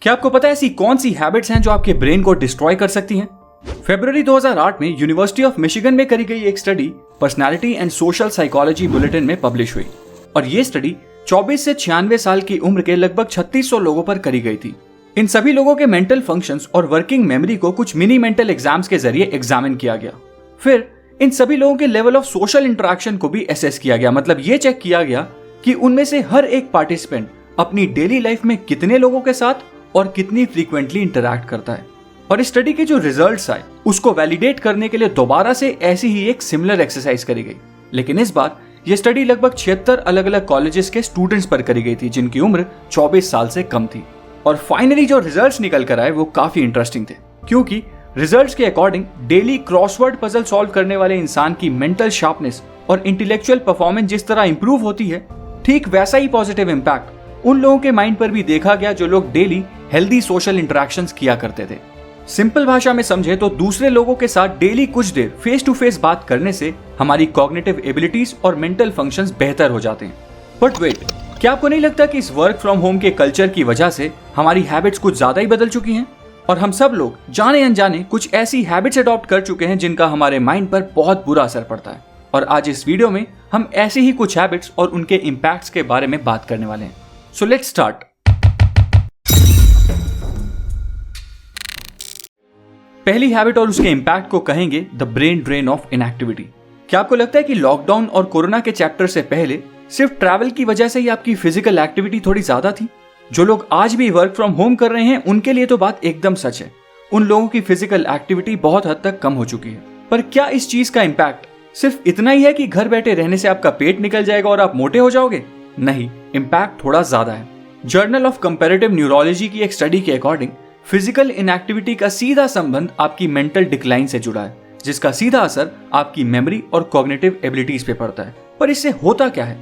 क्या आपको पता है ऐसी कौन सी हैबिट्स हैं जो आपके ब्रेन को डिस्ट्रॉय कर सकती हैं? फरवरी 2008 में यूनिवर्सिटी ऑफ मिशिगन में करी गई एक study personality and social psychology bulletin में पब्लिश हुई और ये स्टडी 24 से 96 साल की उम्र के लगभग 3600 लोगों पर करी गई थी। इन सभी लोगों के मेंटल फंक्शंस और वर्किंग मेमोरी को कुछ मिनी मेंटल एग्जाम्स के जरिए एग्जामिन किया गया। फिर इन सभी लोगों के लेवल ऑफ सोशल इंटरेक्शन को भी असेस किया गया, मतलब ये चेक किया गया कि उनमें से हर एक पार्टिसिपेंट अपनी डेली लाइफ में कितने लोगों के साथ और कितनी फ्रीक्वेंटली इंटरैक्ट करता है। और इस स्टडी के जो रिजल्ट्स आए उसको वैलिडेट करने के लिए दोबारा से ऐसी ही एक सिमिलर एक्सरसाइज करी गई, लेकिन इस बार यह स्टडी लगभग 76 अलग अलग कॉलेजेस के स्टूडेंट्स पर करी गई थी जिनकी उम्र 24 साल से कम थी। और फाइनली जो रिजल्ट्स निकल कर आए वो काफी इंटरेस्टिंग थे, क्योंकि रिजल्ट्स के according daily crossword puzzle solve करने वाले इंसान की मेंटल शार्पनेस और इंटेलेक्चुअल परफॉर्मेंस जिस तरह इंप्रूव होती है, ठीक वैसा ही पॉजिटिव इंपैक्ट उन लोगों के माइंड पर भी देखा गया जो लोग डेली हेल्दी सोशल इंटरेक्शंस किया करते थे। सिंपल भाषा में समझे तो दूसरे लोगों के साथ डेली कुछ देर फेस टू फेस बात करने से हमारी कॉग्निटिव एबिलिटीज और मेंटल फंक्शंस बेहतर हो जाते हैं। बट वेट, क्या आपको नहीं लगता कि इस वर्क फ्रॉम होम के कल्चर की वजह से हमारी हैबिट्स कुछ ज्यादा ही बदल चुकी हैं और हम सब लोग जाने अनजाने कुछ ऐसी हैबिट्स अडॉप्ट कर चुके हैं जिनका हमारे माइंड पर बहुत बुरा असर पड़ता है। और आज इस वीडियो में हम ऐसी ही कुछ हैबिट्स और उनके इम्पैक्ट्स के बारे में बात करने वाले हैं। So let's start. पहली हैबिट और उसके इम्पैक्ट को कहेंगे the brain drain of inactivity. क्या आपको लगता है कि लॉकडाउन और कोरोना के चैप्टर से पहले सिर्फ ट्रैवल की वजह से ही आपकी फिजिकल एक्टिविटी थोड़ी ज्यादा थी? जो लोग आज भी वर्क फ्रॉम होम कर रहे हैं उनके लिए तो बात एकदम सच है, उन लोगों की फिजिकल एक्टिविटी बहुत हद तक कम हो चुकी है। पर क्या इस चीज का इम्पैक्ट सिर्फ इतना ही है कि घर बैठे रहने से आपका पेट निकल जाएगा और आप मोटे हो जाओगे? नहीं, इम्पैक्ट थोड़ा ज्यादा है। जर्नल ऑफ कंपैरेटिव न्यूरोलॉजी की एक स्टडी के अकॉर्डिंग फिजिकल इनएक्टिविटी का सीधा संबंध आपकी मेंटल डिक्लाइन से जुड़ा है, जिसका सीधा असर आपकी मेमोरी और कॉग्निटिव एबिलिटीज पे पड़ता है। पर इससे होता क्या है?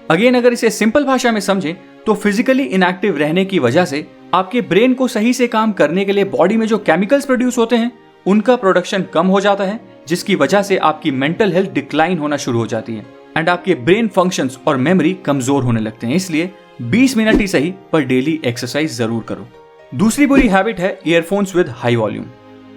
अगेन, अगर इसे सिंपल भाषा में समझें तो फिजिकली इनएक्टिव रहने की वजह से आपके ब्रेन को सही से काम करने के लिए बॉडी में जो केमिकल्स प्रोड्यूस होते हैं उनका प्रोडक्शन कम हो जाता है, जिसकी वजह से आपकी मेंटल हेल्थ डिक्लाइन होना शुरू हो जाती है एंड आपके ब्रेन फंक्शंस और मेमोरी कमजोर होने लगते हैं। इसलिए 20 मिनट ही सही पर डेली एक्सरसाइज जरूर करो। दूसरी बुरी हैबिट है ईयरफोन्स विद हाई वॉल्यूम।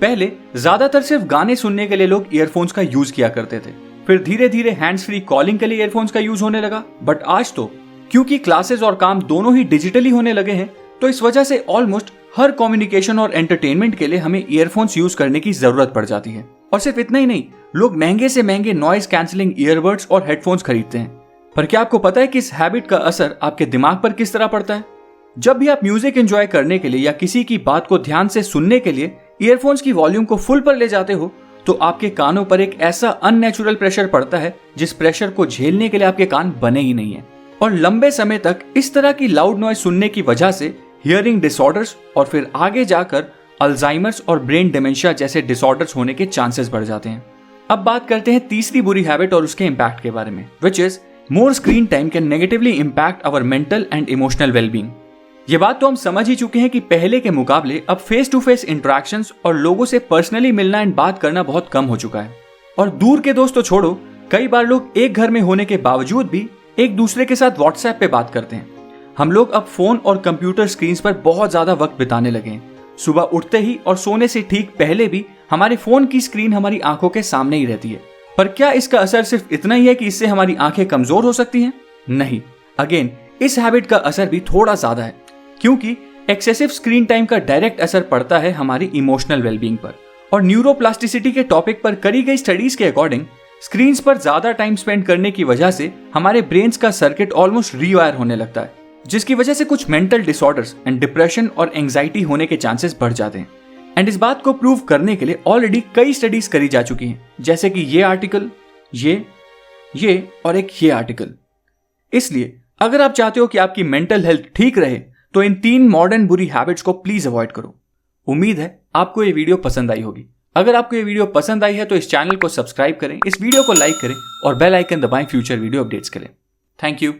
पहले ज्यादातर सिर्फ गाने सुनने के लिए लोग ईयरफोन्स का यूज किया करते थे, फिर धीरे धीरे हैंड्स फ्री कॉलिंग के लिए ईयरफोन्स का यूज होने लगा। बट आज तो क्योंकि क्लासेस और काम दोनों ही डिजिटली होने लगे हैं, तो इस वजह से ऑलमोस्ट हर कम्युनिकेशन और एंटरटेनमेंट के लिए हमें ईयरफोन्स यूज करने की जरूरत पड़ जाती है। और सिर्फ इतना ही नहीं, लोग महंगे से महंगे नॉइज कैंसिलिंग ईयरबड्स और हेडफोन्स खरीदते हैं। पर क्या आपको पता है कि इस हैबिट का असर आपके दिमाग पर किस तरह पड़ता है? जब भी आप म्यूजिक एंजॉय करने के लिए या किसी की बात को ध्यान से सुनने के लिए ईयरफोन्स की वॉल्यूम को फुल पर ले जाते हो, तो आपके कानों पर एक ऐसा अननेचुरल प्रेशर पड़ता है जिस प्रेशर को झेलने के लिए आपके कान बने ही नहीं है। और लंबे समय तक इस तरह की लाउड नॉइज सुनने की वजह से हियरिंग डिसऑर्डर्स और फिर आगे जाकर अल्जाइमर्स और ब्रेन डिमेंशिया जैसे डिसऑर्डर्स होने के चांसेस बढ़ जाते हैं। अब बात करते हैं तीसरी बुरी हैबिट और उसके इम्पैक्ट के बारे में, which is more screen time can negatively impact our mental and emotional wellbeing. ये बात तो हम समझ ही चुके हैं कि पहले के मुकाबले अब फेस टू फेस इंटरेक्शंस और लोगों से पर्सनली मिलना एंड बात करना बहुत कम हो चुका है। और दूर के दोस्त तो छोड़ो, कई बार लोग एक घर में होने के बावजूद भी एक दूसरे के साथ व्हाट्सएप पे बात करते हैं। हम लोग अब फोन और कंप्यूटर स्क्रीन पर बहुत ज्यादा वक्त बिताने लगे हैं। सुबह उठते ही और सोने से ठीक पहले भी हमारे फोन की स्क्रीन हमारी आंखों के सामने ही रहती है। पर क्या इसका असर सिर्फ इतना ही है कि इससे हमारी आंखें कमजोर हो सकती हैं? नहीं, अगेन इस हैबिट का असर भी थोड़ा ज्यादा है, क्योंकि एक्सेसिव स्क्रीन टाइम का डायरेक्ट असर पड़ता है हमारी इमोशनल वेलबींग पर। और न्यूरोप्लास्टिसिटी के टॉपिक पर करी गई स्टडीज के अकॉर्डिंग स्क्रीन्स पर ज्यादा टाइम स्पेंड करने की वजह से हमारे ब्रेन्स का सर्किट ऑलमोस्ट रीवायर होने लगता है, जिसकी वजह से कुछ मेंटल डिसऑर्डर्स एंड डिप्रेशन और एंजाइटी होने के चांसेस बढ़ जाते हैं। एंड इस बात को प्रूव करने के लिए ऑलरेडी कई स्टडीज करी जा चुकी हैं, जैसे कि ये आर्टिकल, ये और एक ये आर्टिकल। इसलिए अगर आप चाहते हो कि आपकी मेंटल हेल्थ ठीक रहे तो इन 3 मॉडर्न बुरी हैबिट्स को प्लीज अवॉइड करो। उम्मीद है आपको ये वीडियो पसंद आई होगी। अगर आपको ये वीडियो पसंद आई है तो इस चैनल को सब्सक्राइब करें, इस वीडियो को लाइक करें और बेल आइकन दबाएं फ्यूचर वीडियो अपडेट्स के लिए। Thank you.